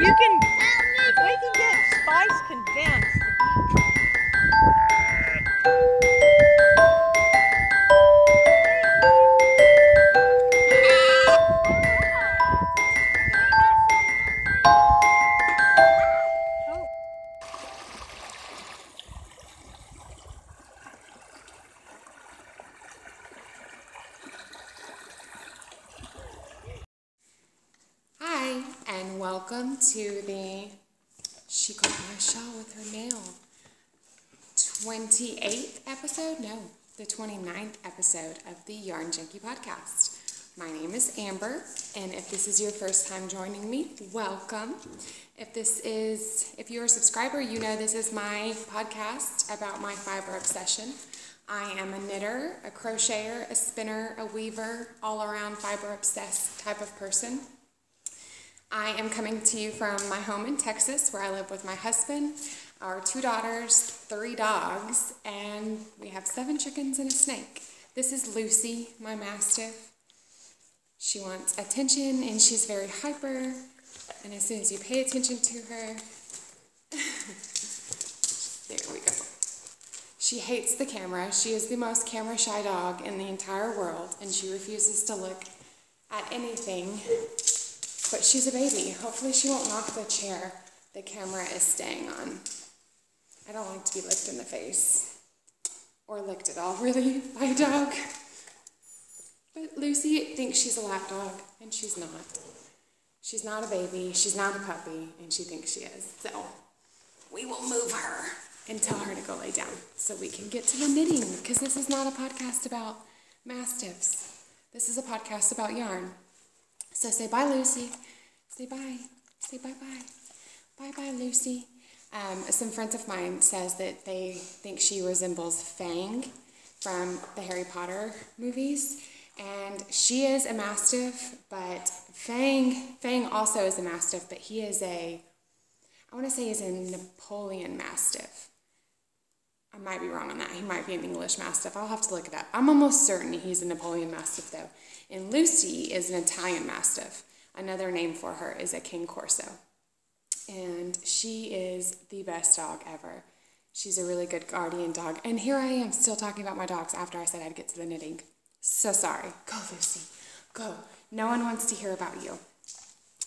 If we can get Spice convinced. Hi, and welcome to she got my shawl with her nail, 28th episode? No, the 29th episode of the Yarn Junkie podcast. My name is Amber, and if this is your first time joining me, welcome. If you're a subscriber, you know this is my podcast about my fiber obsession. I am a knitter, a crocheter, a spinner, a weaver, all-around fiber-obsessed type of person. I am coming to you from my home in Texas, where I live with my husband, our 2 daughters, 3 dogs, and we have 7 chickens and a snake. This is Lucy, my mastiff. She wants attention, and she's very hyper, and as soon as you pay attention to her, there we go. She hates the camera. She is the most camera-shy dog in the entire world, and she refuses to look at anything. But she's a baby. Hopefully she won't knock the chair the camera is staying on. I don't like to be licked in the face. Or licked at all, really, by a dog. But Lucy thinks she's a lap dog, and she's not. She's not a baby, she's not a puppy, and she thinks she is. So we will move her and tell her to go lay down so we can get to the knitting, because this is not a podcast about mastiffs. This is a podcast about yarn. So say bye, Lucy. Say bye. Say bye-bye. Bye-bye, Lucy. Some friends of mine says that they think she resembles Fang from the Harry Potter movies. And she is a mastiff, but Fang also is a mastiff, but he is I want to say he's a Napoleon mastiff. I might be wrong on that. He might be an English mastiff. I'll have to look it up. I'm almost certain he's a Napoleon mastiff, though. And Lucy is an Italian mastiff. Another name for her is a King Corso. And she is the best dog ever. She's a really good guardian dog. And here I am still talking about my dogs after I said I'd get to the knitting. So sorry. Go, Lucy. Go. No one wants to hear about you.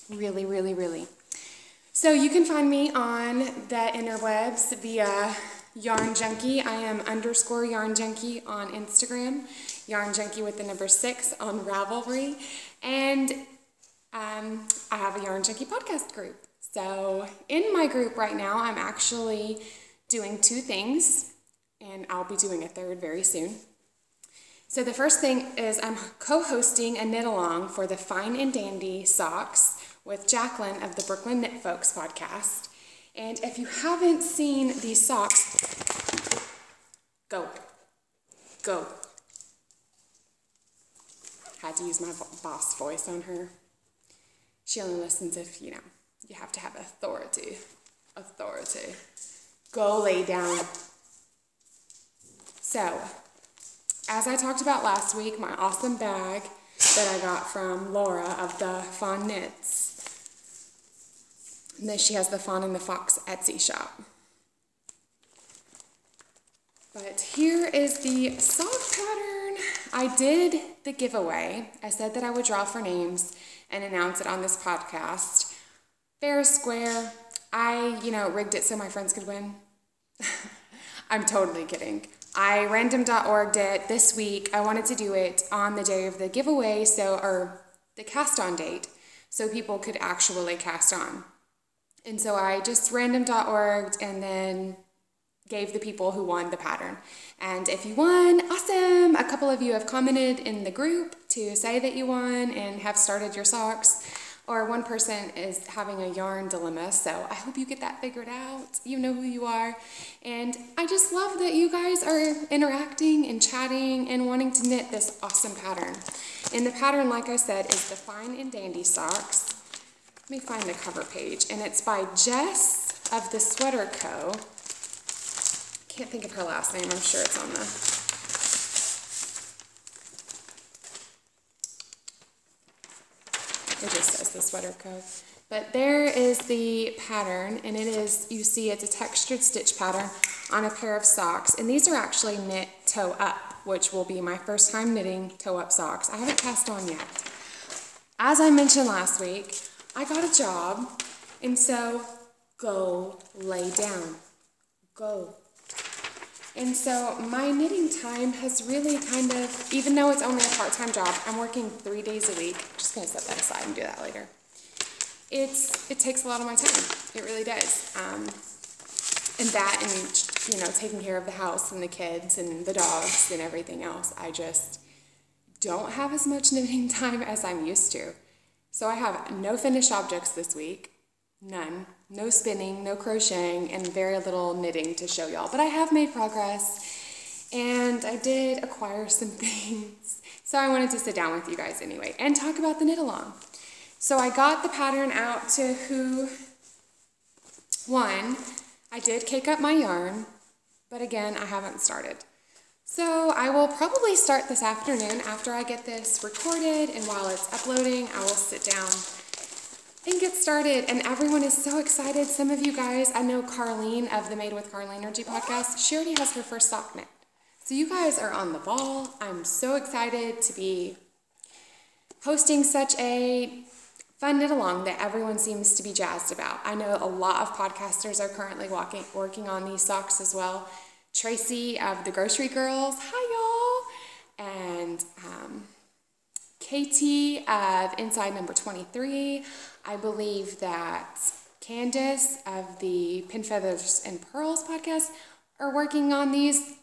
Really, really, really. So you can find me on the interwebs via Yarn Junkie. I am _ Yarn Junkie on Instagram. Yarn Junkie with the number 6 on Ravelry. And I have a Yarn Junkie podcast group. So in my group right now, I'm actually doing 2 things, and I'll be doing a 3rd very soon. So the first thing is I'm co-hosting a knit-along for the Fine and Dandy socks with Jacqueline of the Brooklyn Knit Folks podcast. And if you haven't seen these socks, go. Had to use my boss voice on her. She only listens if, you have to have authority. Go lay down. So, as I talked about last week, my awesome bag that I got from Laura of the Fawn Knits. And then she has the Fawn and the Fox Etsy shop. But here is the sock pattern. I did the giveaway. I said that I would draw for names and announce it on this podcast. Fair is square. I, rigged it so my friends could win. I'm totally kidding. I random.org'd it this week. I wanted to do it on the day of the giveaway, or the cast on date, so people could actually cast on. And so I just random.org'd and then gave the people who won the pattern. And if you won, awesome! A couple of you have commented in the group to say that you won and have started your socks. Or one person is having a yarn dilemma, so I hope you get that figured out. You know who you are. And I just love that you guys are interacting and chatting and wanting to knit this awesome pattern. And the pattern, like I said, is the Fine and Dandy socks. Let me find the cover page. And it's by Jess of the Sweater Co. Can't think of her last name. I'm sure it's on the... It just says the Sweater Co. But there is the pattern, and it is, you see it's a textured stitch pattern on a pair of socks. And these are actually knit toe up, which will be my first time knitting toe up socks. I haven't cast on yet. As I mentioned last week, I got a job, and so go lay down. Go. And so my knitting time has really kind of, even though it's only a part-time job, I'm working 3 days a week. I'm just going to set that aside and do that later. It takes a lot of my time. It really does. And that and, you know, taking care of the house and the kids and the dogs and everything else, I just don't have as much knitting time as I'm used to. So I have no finished objects this week. None. No spinning, no crocheting, and very little knitting to show y'all. But I have made progress, and I did acquire some things. So I wanted to sit down with you guys anyway and talk about the knit along. So I got the pattern out to who won. I did cake up my yarn, but again, I haven't started. So I will probably start this afternoon after I get this recorded, and while it's uploading, I will sit down and get started. And everyone is so excited. Some of you guys, I know Carlene of the Made with Carlenergy podcast, she already has her first sock knit. So you guys are on the ball. I'm so excited to be hosting such a fun knit along that everyone seems to be jazzed about. I know a lot of podcasters are currently working on these socks as well. Tracy of the Grocery Girls, hi y'all, and Katie of Inside Number 23. I believe that Candace of the Pin Feathers and Pearls podcast are working on these.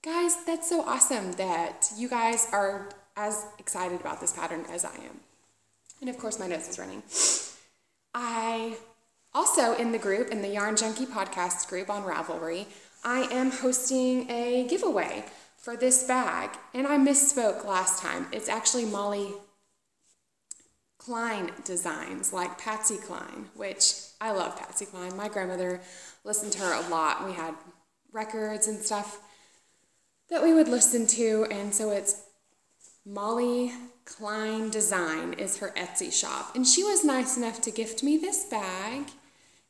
Guys, that's so awesome that you guys are as excited about this pattern as I am. And of course, my nose is running. I also, in the group, in the Yarn Junkie podcast group on Ravelry, I am hosting a giveaway for this bag. And I misspoke last time. It's actually Molly Klein designs, like Patsy Cline, which I love Patsy Cline. My grandmother listened to her a lot. We had records and stuff that we would listen to, and so it's Molly Klein Design is her Etsy shop. And she was nice enough to gift me this bag.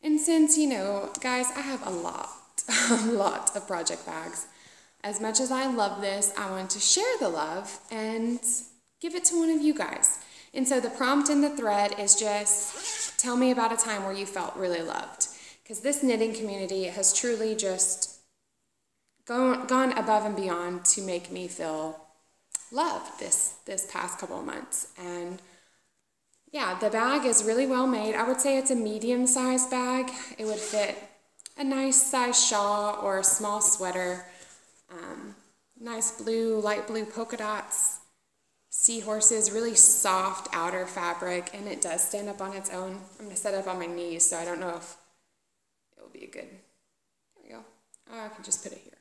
And since, you know, guys, I have a lot of project bags. As much as I love this, I want to share the love and give it to one of you guys. And so the prompt in the thread is just tell me about a time where you felt really loved. Because this knitting community has truly just gone above and beyond to make me feel loved this past couple of months. And yeah, the bag is really well made. I would say it's a medium-sized bag. It would fit a nice size shawl or a small sweater. Nice blue, light blue polka dots, seahorses, really soft outer fabric, and it does stand up on its own. I'm going to set it up on my knees, so I don't know if it will be a good, there we go. I can just put it here.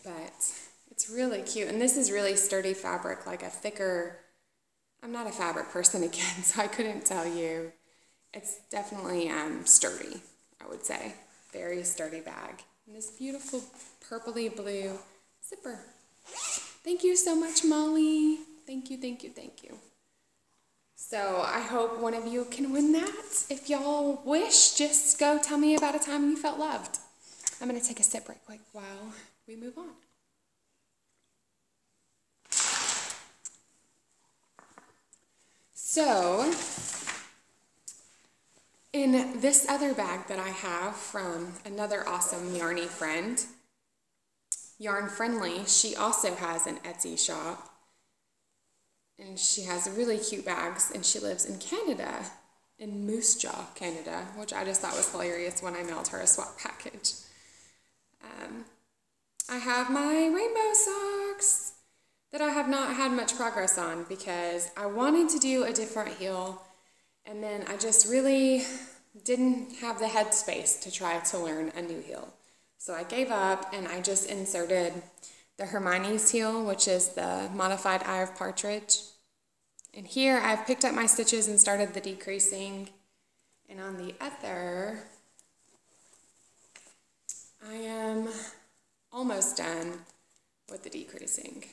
But it's really cute, and this is really sturdy fabric, like a thicker, I'm not a fabric person again, so I couldn't tell you. It's definitely sturdy, I would say. Very sturdy bag. And this beautiful purpley blue zipper. Thank you so much, Molly. Thank you, thank you, thank you. So I hope one of you can win that. If y'all wish, just go tell me about a time you felt loved. I'm going to take a sip right quick while we move on. So, in this other bag that I have from another awesome yarny friend, Yarn Friendly, she also has an Etsy shop, and she has really cute bags, and she lives in Canada, in Moose Jaw, Canada, which I just thought was hilarious when I mailed her a swap package. I have my rainbow socks that I have not had much progress on because I wanted to do a different heel, and then I just really didn't have the headspace to try to learn a new heel. So I gave up, and I just inserted the Hermione's heel, which is the modified Eye of Partridge. And here I've picked up my stitches and started the decreasing. And on the other, I am almost done with the decreasing.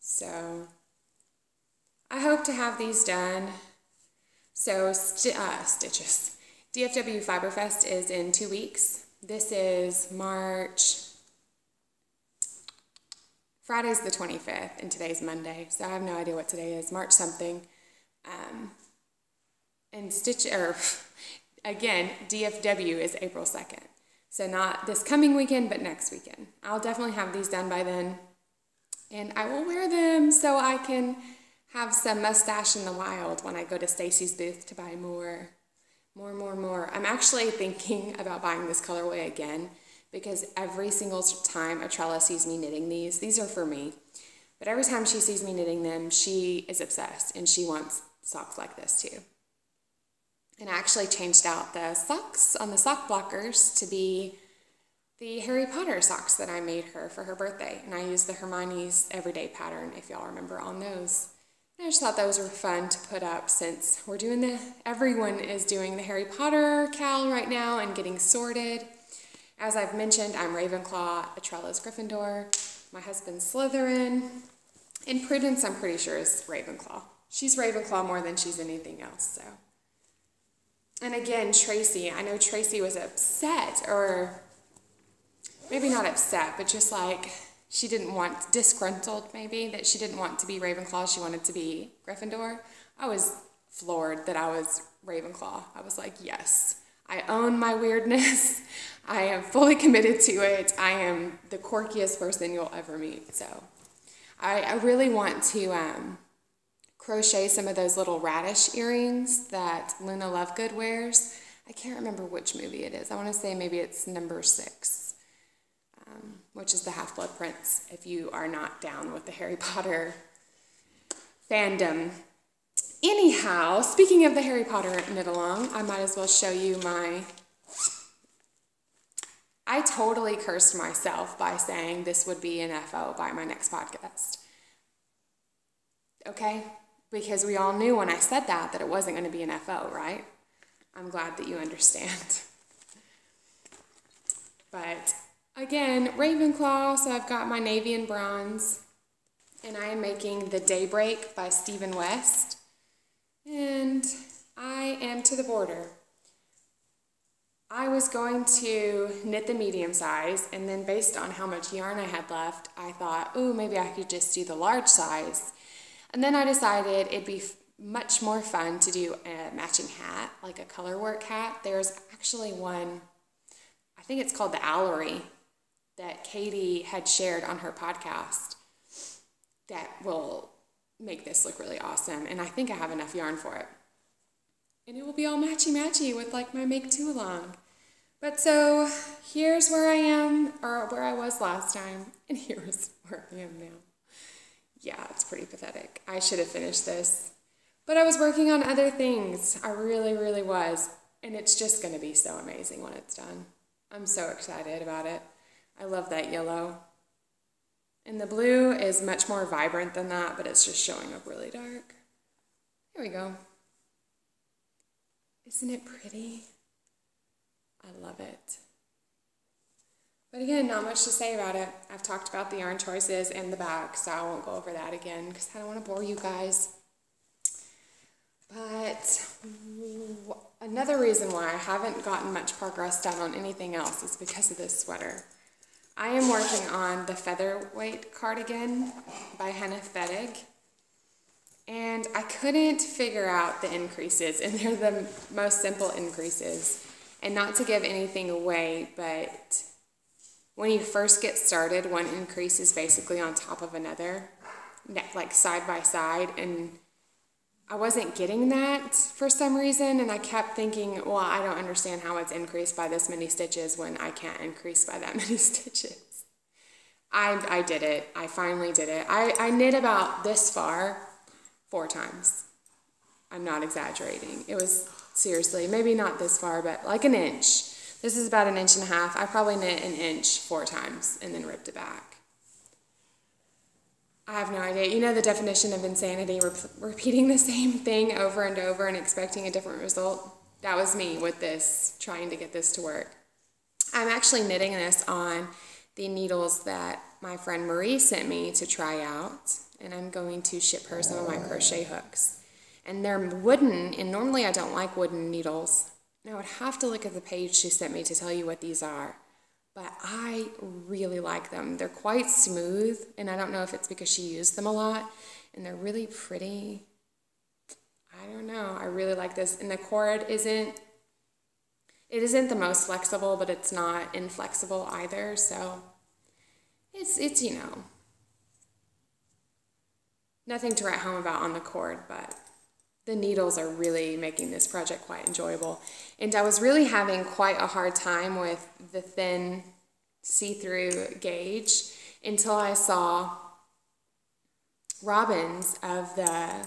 So I hope to have these done So stitches. DFW Fiberfest is in 2 weeks. This is Friday's the 25th, and today's Monday, so I have no idea what today is, March something. And again, DFW is April 2nd. So not this coming weekend, but next weekend. I'll definitely have these done by then. And I will wear them so I can have some mustache in the wild when I go to Stacy's booth to buy more. I'm actually thinking about buying this colorway again because every single time Atrella sees me knitting these are for me, but every time she sees me knitting them, she is obsessed and she wants socks like this too. And I actually changed out the socks on the sock blockers to be the Harry Potter socks that I made her for her birthday. And I used the Hermione's Everyday pattern, if y'all remember, on those. And I just thought those were fun to put up since everyone is doing the Harry Potter cowl right now and getting sorted. As I've mentioned, I'm Ravenclaw, Atrella's Gryffindor, my husband's Slytherin, and Prudence I'm pretty sure is Ravenclaw. She's Ravenclaw more than she's anything else, so. And again, Tracy, I know Tracy was upset, or maybe not upset, but just like she didn't want, disgruntled maybe, that she didn't want to be Ravenclaw, she wanted to be Gryffindor. I was floored that I was Ravenclaw. I was like, yes, I own my weirdness. I am fully committed to it. I am the quirkiest person you'll ever meet. So I really want to crochet some of those little radish earrings that Luna Lovegood wears. I can't remember which movie it is. I want to say maybe it's number 6, which is the Half-Blood Prince, if you are not down with the Harry Potter fandom. Anyhow, speaking of the Harry Potter knit-along, I might as well show you I totally cursed myself by saying this would be an FO by my next podcast. Okay? Because we all knew when I said that it wasn't going to be an FO, right? I'm glad that you understand. But again, Ravenclaw, so I've got my navy and bronze, and I am making the Daybreak by Stephen West, and I am to the border. I was going to knit the medium size, and then based on how much yarn I had left, I thought, ooh, maybe I could just do the large size. And then I decided it'd be much more fun to do a matching hat, like a color work hat. There's actually one, I think it's called the Owlery, that Katie had shared on her podcast that will make this look really awesome. And I think I have enough yarn for it. And it will be all matchy-matchy with like my Make Two Along. But so here's where I am, or where I was last time, and here's where I am now. Yeah, it's pretty pathetic. I should have finished this. But I was working on other things. I really, really was. And it's just going to be so amazing when it's done. I'm so excited about it. I love that yellow. And the blue is much more vibrant than that, but it's just showing up really dark. Here we go. Isn't it pretty? I love it. But again, not much to say about it. I've talked about the yarn choices and the back, so I won't go over that again because I don't want to bore you guys. But another reason why I haven't gotten much progress done on anything else is because of this sweater. I am working on the Featherweight cardigan by Hannah Fettig, and I couldn't figure out the increases, and they're the most simple increases. And not to give anything away, but when you first get started, one increase is basically on top of another, like side by side, and I wasn't getting that for some reason, and I kept thinking, well, I don't understand how it's increased by this many stitches when I can't increase by that many stitches. I did it. I finally did it. I knit about this far 4 times. I'm not exaggerating. It was seriously, maybe not this far, but like an inch. This is about 1.5 inches. I probably knit an inch 4 times and then ripped it back. I have no idea. You know the definition of insanity, repeating the same thing over and over and expecting a different result? That was me with this, trying to get this to work. I'm actually knitting this on the needles that my friend Marie sent me to try out, and I'm going to ship her some of my crochet hooks. And they're wooden, and normally I don't like wooden needles. And I would have to look at the page she sent me to tell you what these are. But I really like them. They're quite smooth, and I don't know if it's because she used them a lot, and they're really pretty. I don't know. I really like this. And the cord isn't the most flexible, but it's not inflexible either. So it's you know, nothing to write home about on the cord, but the needles are really making this project quite enjoyable. And I was really having quite a hard time with the thin see-through gauge until I saw Robin's of the,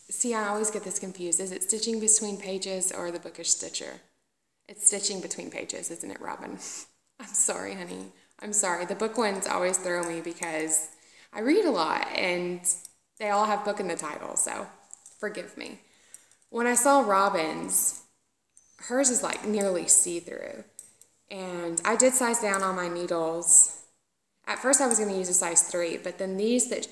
see, I always get this confused. Is it Stitching Between Pages or the Bookish Stitcher? It's Stitching Between Pages, isn't it, Robin? I'm sorry, honey. I'm sorry. The book ones always throw me because I read a lot and they all have book in the title, so forgive me. When I saw Robin's, hers is like nearly see-through. And I did size down on my needles. At first I was going to use a size 3, but then these that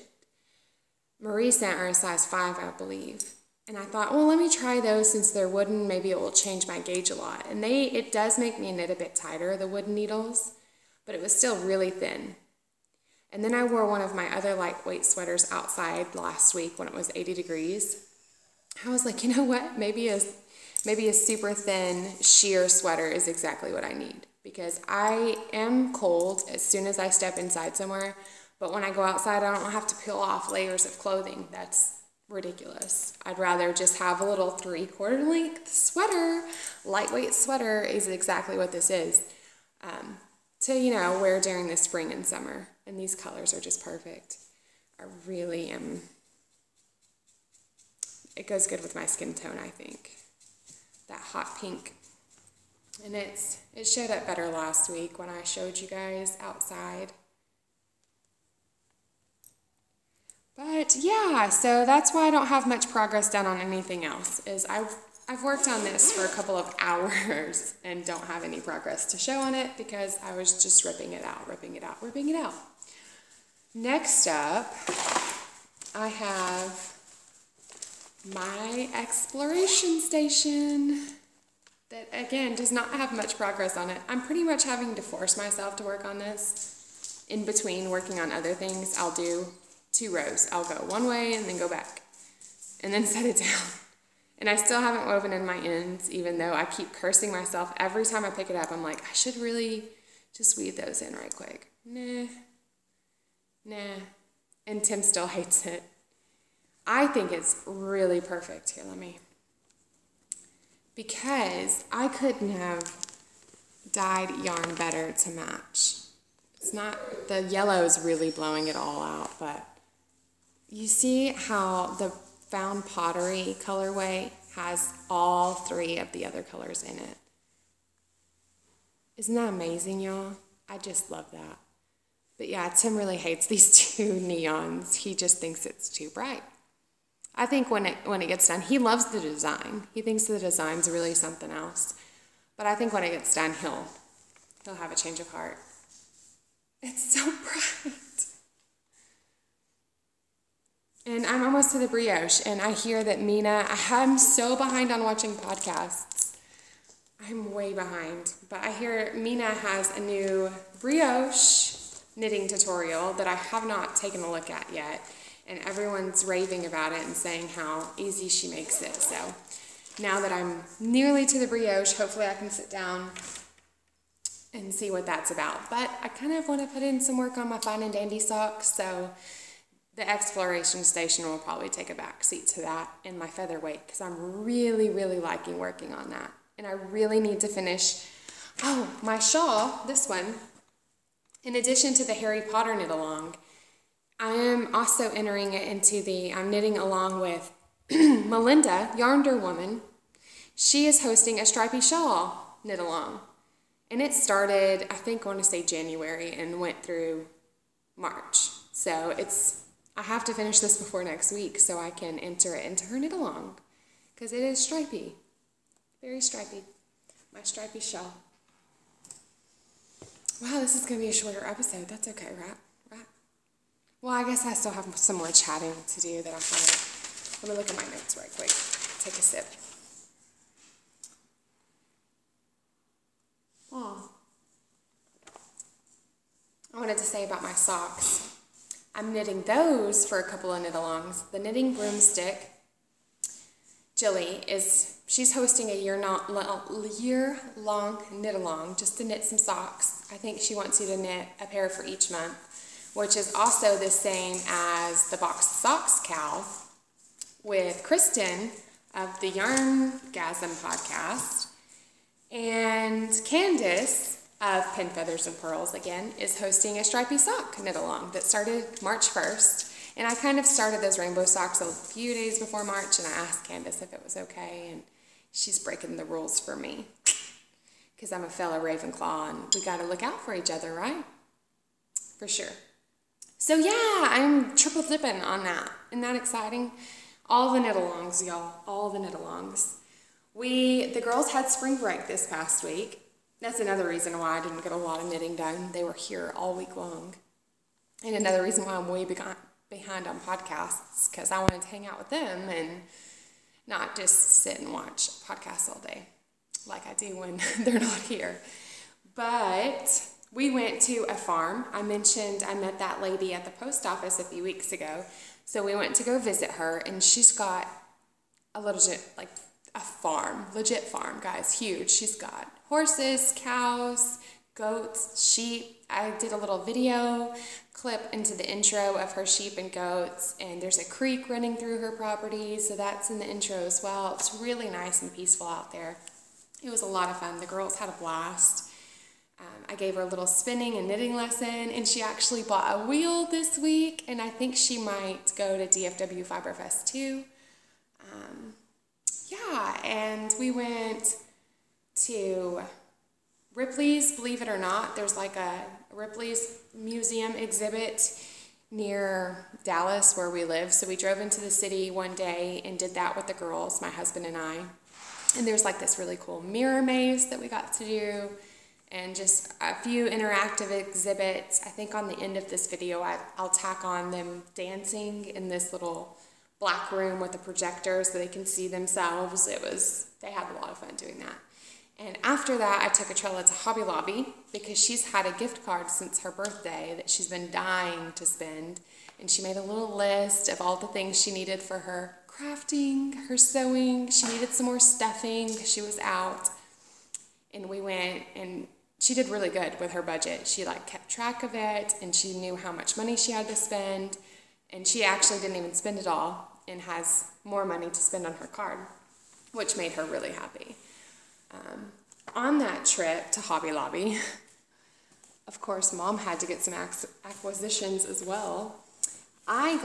Marie sent are a size 5, I believe. And I thought, well, let me try those since they're wooden. Maybe it will change my gauge a lot. And it does make me knit a bit tighter, the wooden needles, but it was still really thin. And then I wore one of my other lightweight sweaters outside last week when it was 80 degrees. I was like, you know what? Maybe a super thin sheer sweater is exactly what I need, because I am cold as soon as I step inside somewhere, but when I go outside, I don't have to peel off layers of clothing. That's ridiculous. I'd rather just have a little 3/4 length sweater. Lightweight sweater is exactly what this is. To, you know, wear during the spring and summer. And these colors are just perfect. I really am. It goes good with my skin tone, I think. That hot pink. And it showed up better last week when I showed you guys outside. But yeah, so that's why I don't have much progress done on anything else, is I've worked on this for a couple of hours and don't have any progress to show on it because I was just ripping it out. Next up, I have my exploration station that, again, does not have much progress on it. I'm pretty much having to force myself to work on this. In between working on other things, I'll do 2 rows. I'll go one way and then go back and then set it down. And I still haven't woven in my ends, even though I keep cursing myself. Every time I pick it up, I'm like, I should really just weave those in right quick. Nah. And Tim still hates it. I think it's really perfect. Here, because I couldn't have dyed yarn better to match. It's not, the yellow is really blowing it all out, but you see how the Found Pottery colorway has all 3 of the other colors in it. Isn't that amazing, y'all? I just love that. But yeah, Tim really hates these 2 neons. He just thinks it's too bright. I think when it gets done, he loves the design. He thinks the design's really something else. But I think when it gets done, he'll have a change of heart. It's so bright. And I'm almost to the brioche, and I hear that I'm so behind on watching podcasts. I'm way behind. But I hear Mina has a new brioche knitting tutorial that I have not taken a look at yet. And everyone's raving about it and saying how easy she makes it. So now that I'm nearly to the brioche, hopefully I can sit down and see what that's about. But I kind of want to put in some work on my fine and dandy socks, so the exploration station will probably take a back seat to that, and my featherweight, because I'm really, really liking working on that. And I really need to finish, my shawl, this one, in addition to the Harry Potter knit along, I am also entering it into I'm knitting along with Melinda, Yarnder Woman. She is hosting a stripy shawl knit along. And it started, I think I want to say January and went through March. So I have to finish this before next week so I can enter it into her knit along. Because it is stripy. Very stripy. My stripy shawl. Wow, this is going to be a shorter episode. That's okay, right? Well, I guess I still have some more chatting to do that I haven't. Let me look at my notes right quick. Take a sip. Oh. I wanted to say about my socks. I'm knitting those for a couple of knit-alongs. The Knitting Broomstick, Jilly, she's hosting a year-long knit-along just to knit some socks. I think she wants you to knit a pair for each month, which is also the same as the Box of Socks Cow with Kristen of the Yarngasm podcast. And Candace of Pin Feathers and Pearls, again, is hosting a stripy sock knit-along that started March 1st. And I kind of started those rainbow socks a few days before March, and I asked Candace if it was okay, and she's breaking the rules for me. Because I'm a fellow Ravenclaw, and we got to look out for each other, right? For sure. So yeah, I'm triple dipping on that. Isn't that exciting? All the knit-alongs, y'all. All the knit-alongs. The girls had spring break this past week. That's another reason why I didn't get a lot of knitting done. They were here all week long. And another reason why I'm way behind on podcasts, because I wanted to hang out with them and not just sit and watch podcasts all day like I do when they're not here. But we went to a farm. I mentioned I met that lady at the post office a few weeks ago. So we went to go visit her, and she's got a legit farm, guys, huge. She's got horses, cows, goats, sheep. I did a little video clip into the intro of her sheep and goats, and there's a creek running through her property, so that's in the intro as well. It's really nice and peaceful out there. It was a lot of fun. The girls had a blast. I gave her a little spinning and knitting lesson, and she actually bought a wheel this week, and I think she might go to DFW Fiberfest too. Yeah, and we went to Ripley's, believe it or not. There's like a Ripley's museum exhibit near Dallas where we live. So we drove into the city one day and did that with the girls, my husband and I. And there's like this really cool mirror maze that we got to do, and just a few interactive exhibits. I think on the end of this video, I'll tack on them dancing in this little black room with a projector so they can see themselves. They had a lot of fun doing that. And after that, I took Atrella to Hobby Lobby because she's had a gift card since her birthday that she's been dying to spend. And she made a little list of all the things she needed for her crafting, her sewing. She needed some more stuffing because she was out. And we went, and she did really good with her budget. She kept track of it, and she knew how much money she had to spend. And she actually didn't even spend it all and has more money to spend on her card, which made her really happy. On that trip to Hobby Lobby, of course, Mom had to get some acquisitions as well. I'm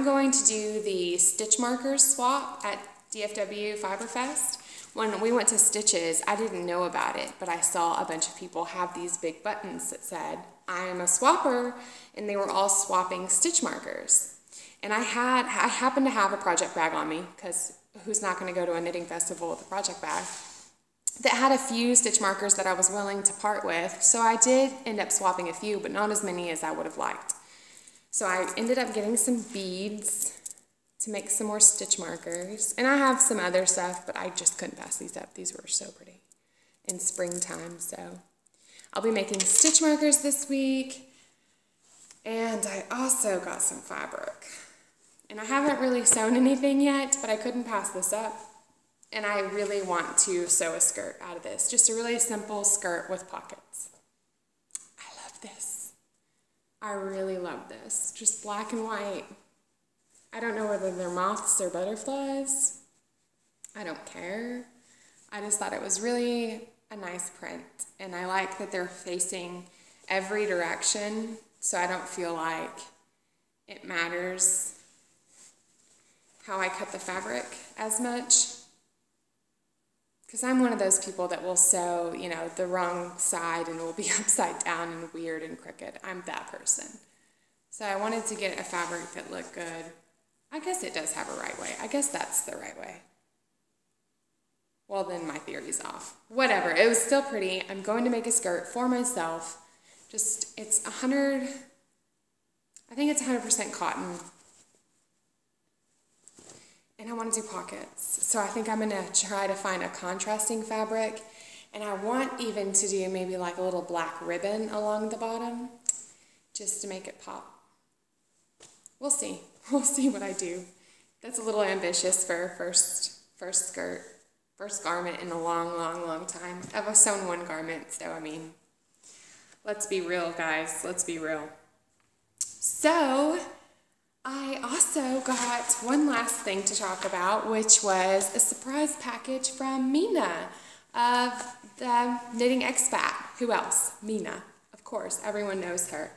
going to do the stitch markers swap at DFW Fiberfest. When we went to Stitches, I didn't know about it, but I saw a bunch of people have these big buttons that said, "I am a swapper," and they were all swapping stitch markers. And I happened to have a project bag on me, because who's not going to go to a knitting festival with a project bag, that had a few stitch markers that I was willing to part with. So I did end up swapping a few, but not as many as I would have liked. So I ended up getting some beads to make some more stitch markers. And I have some other stuff, but I just couldn't pass these up. These were so pretty in springtime. So I'll be making stitch markers this week. And I also got some fabric. And I haven't really sewn anything yet, but I couldn't pass this up. And I really want to sew a skirt out of this. Just a really simple skirt with pockets. I love this. I really love this. Just black and white. I don't know whether they're moths or butterflies. I don't care. I just thought it was really a nice print. And I like that they're facing every direction, so I don't feel like it matters how I cut the fabric as much. Because I'm one of those people that will sew, the wrong side and it will be upside down and weird and crooked. I'm that person. So I wanted to get a fabric that looked good. I guess it does have a right way. I guess that's the right way. Well, then my theory's off. Whatever, it was still pretty. I'm going to make a skirt for myself. It's I I think it's 100% cotton. And I want to do pockets. So I think I'm going to try to find a contrasting fabric. And I want even to do maybe like a little black ribbon along the bottom, just to make it pop. We'll see. We'll see what I do. That's a little ambitious for first garment in a long time. I've sewn one garment, so I mean, let's be real, guys. Let's be real. So, I also got one last thing to talk about, which was a surprise package from Mina of the Knitting Expat. Who else? Mina, of course. Everyone knows her.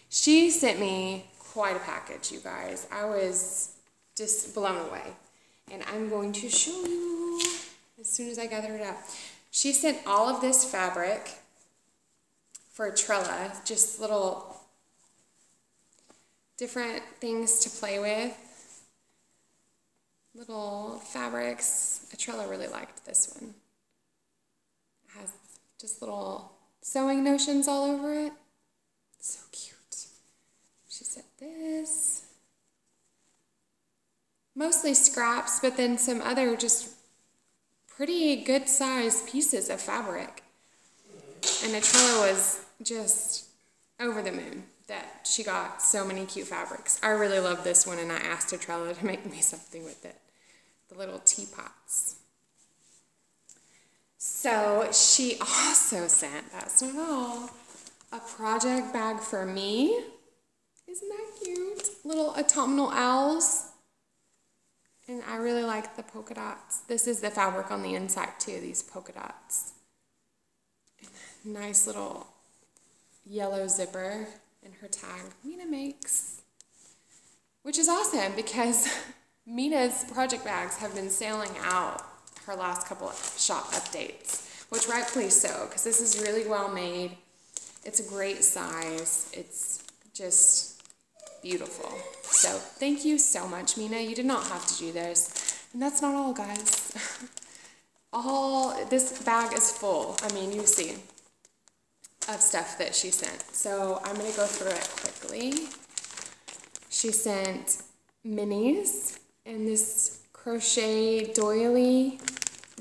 She sent me quite a package, you guys. I was just blown away. And I'm going to show you as soon as I gather it up. She sent all of this fabric for Trella, just little different things to play with, little fabrics. Trella really liked this one. It has just little sewing notions all over it. So cute. She said this. Mostly scraps, but then some other just pretty good sized pieces of fabric. And Trella was just over the moon that she got so many cute fabrics. I really love this one, and I asked Trella to make me something with it. The little teapots. So she also sent, that's not all, a project bag for me. Isn't that cute? Little autumnal owls. And I really like the polka dots. This is the fabric on the inside too, these polka dots. Nice little yellow zipper. And her tag, Mina makes, which is awesome because Mina's project bags have been sailing out her last couple of shop updates, which rightfully so, because this is really well made. It's a great size. It's just beautiful. So thank you so much, Mina. You did not have to do this. And that's not all, guys. This bag is full. I mean, you see, of stuff that she sent. So I'm going to go through it quickly. She sent minis in this crochet doily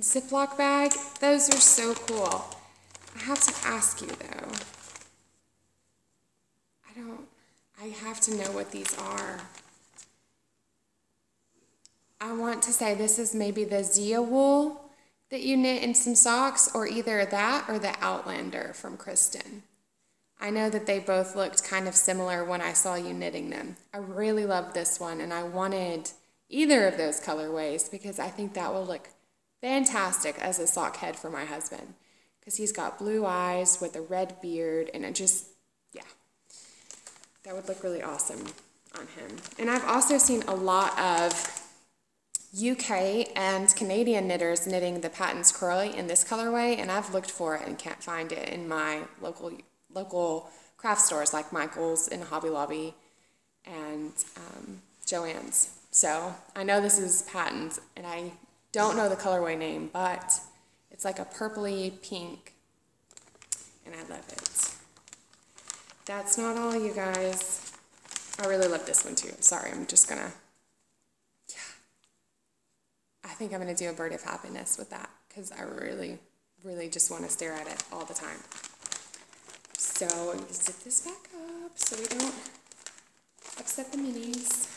Ziploc bag. Those are so cool. I have to ask you though. I have to know what these are. I want to say this is maybe the Zia wool that you knit in some socks, or either that or the Outlander from Kristen. I know that they both looked kind of similar when I saw you knitting them. I really love this one, and I wanted either of those colorways because I think that will look fantastic as a sock head for my husband, because he's got blue eyes with a red beard, and it just, yeah, that would look really awesome on him. And I've also seen a lot of UK and Canadian knitters knitting the Patton's Curly in this colorway, and I've looked for it and can't find it in my local craft stores like Michael's and Hobby Lobby and Joann's. So I know this is Patton's, and I don't know the colorway name, but it's like a purpley pink, and I love it. That's not all, you guys. I really love this one too. Sorry, I'm just gonna, I think I'm going to do a bird of happiness with that because I really, really just want to stare at it all the time. So zip this back up so we don't upset the minis.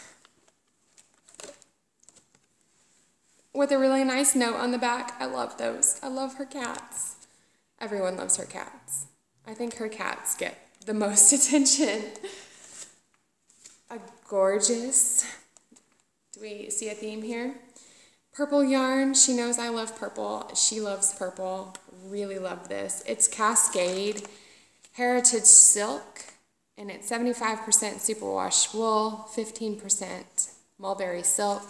With a really nice note on the back. I love those. I love her cats. Everyone loves her cats. I think her cats get the most attention. A gorgeous, do we see a theme here? Purple yarn. She knows I love purple. She loves purple. Really love this. It's Cascade Heritage Silk, and it's 75% superwash wool, 15% mulberry silk,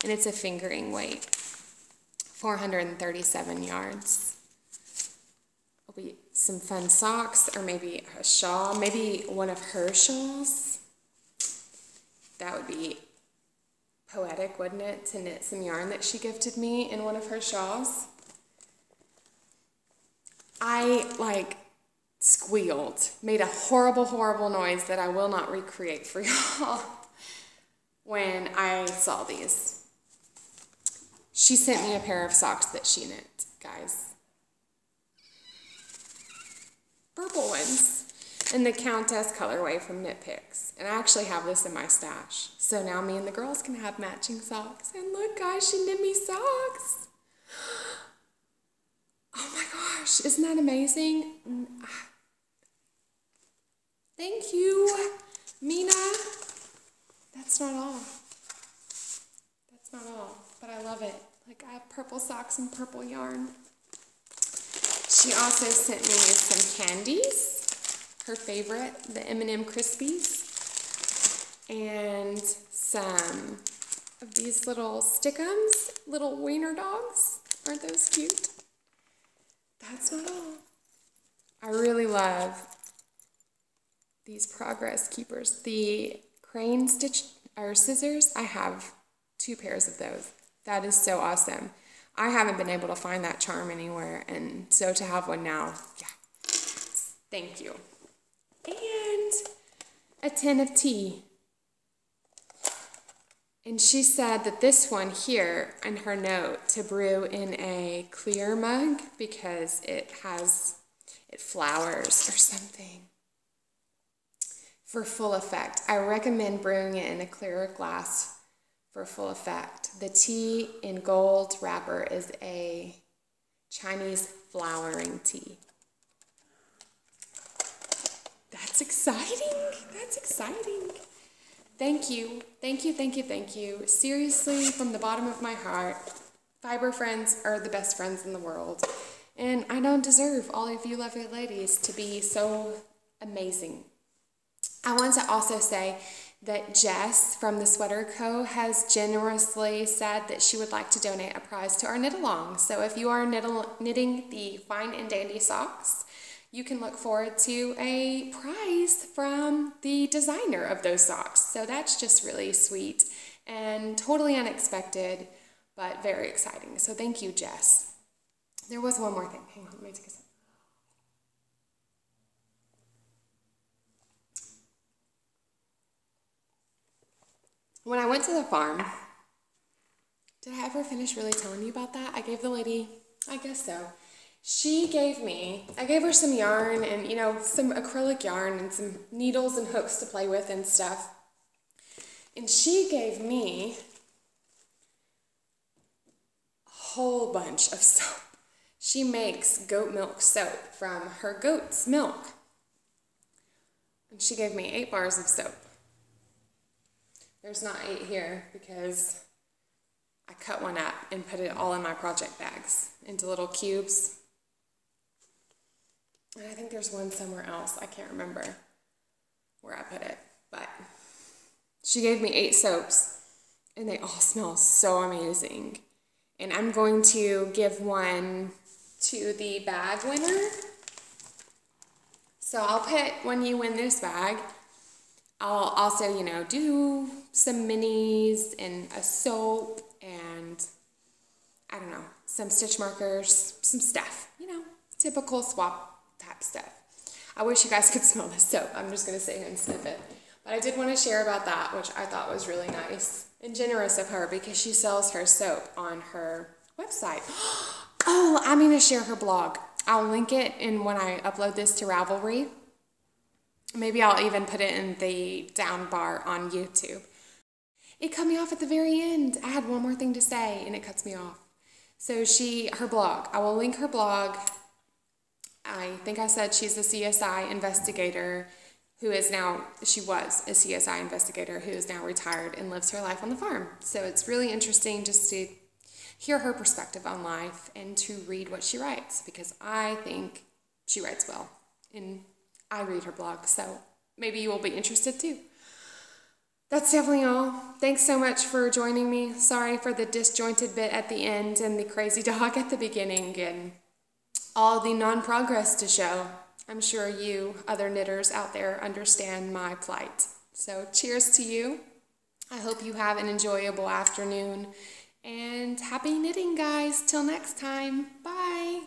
and it's a fingering weight. 437 yards. Will be some fun socks, or maybe a shawl, maybe one of her shawls. That would be poetic, wouldn't it, to knit some yarn that she gifted me in one of her shawls. I squealed, made a horrible, horrible noise that I will not recreate for y'all when I saw these. She sent me a pair of socks that she knit, guys. Purple ones. In the Countess colorway from Knit Picks. And I actually have this in my stash. So now me and the girls can have matching socks. And look, guys, she knit me socks. Oh my gosh, isn't that amazing? Thank you, Mina. That's not all. That's not all, but I love it. Like, I have purple socks and purple yarn. She also sent me some candies. Her favorite, the M&M Crispies, and some of these little stickums, little wiener dogs. Aren't those cute? That's not all. I really love these Progress Keepers. The crane stitch or scissors, I have 2 pairs of those. That is so awesome. I haven't been able to find that charm anywhere, and so to have one now, yeah. Thank you. And a tin of tea. And she said that this one here in her note to brew in a clear mug because it flowers or something for full effect. I recommend brewing it in a clearer glass for full effect. The tea in gold wrapper is a Chinese flowering tea. That's exciting. That's exciting. Thank you. Thank you, thank you, thank you. Seriously, from the bottom of my heart, fiber friends are the best friends in the world. And I don't deserve all of you lovely ladies to be so amazing. I want to also say that Jess from the Sweater Co. has generously said that she would like to donate a prize to our knit along. So if you are knitting the Fine and Dandy socks, you can look forward to a prize from the designer of those socks. So that's just really sweet and totally unexpected, but very exciting. So thank you, Jess. There was one more thing. Hang on, let me take a second. When I went to the farm, did I ever finish really telling you about that? I gave the lady, I guess so. I gave her some yarn and, you know, some acrylic yarn and some needles and hooks to play with and stuff. And she gave me a whole bunch of soap. She makes goat milk soap from her goat's milk. And she gave me 8 bars of soap. There's not 8 here because I cut one up and put it all in my project bags into little cubes. And I think there's one somewhere else. I can't remember where I put it. But she gave me 8 soaps, and they all smell so amazing. And I'm going to give one to the bag winner. So I'll put, when you win this bag, I'll also, you know, do some minis and a soap and, I don't know, some stitch markers, some stuff, you know, typical swap type stuff. I wish you guys could smell this soap. I'm just going to sit here and sniff it. But I did want to share about that, which I thought was really nice and generous of her because she sells her soap on her website. Oh, I'm going to share her blog. I'll link it in when I upload this to Ravelry. Maybe I'll even put it in the down bar on YouTube. It cut me off at the very end. I had one more thing to say and it cuts me off. So her blog, I will link her blog. I think I said she's a CSI investigator who is now, she was a CSI investigator who is now retired and lives her life on the farm. So it's really interesting just to hear her perspective on life and to read what she writes because I think she writes well and I read her blog, so maybe you will be interested too. That's definitely all. Thanks so much for joining me. Sorry for the disjointed bit at the end and the crazy dog at the beginning and all the non-progress to show. I'm sure you other knitters out there understand my plight. So cheers to you. I hope you have an enjoyable afternoon and happy knitting, guys. Till next time. Bye.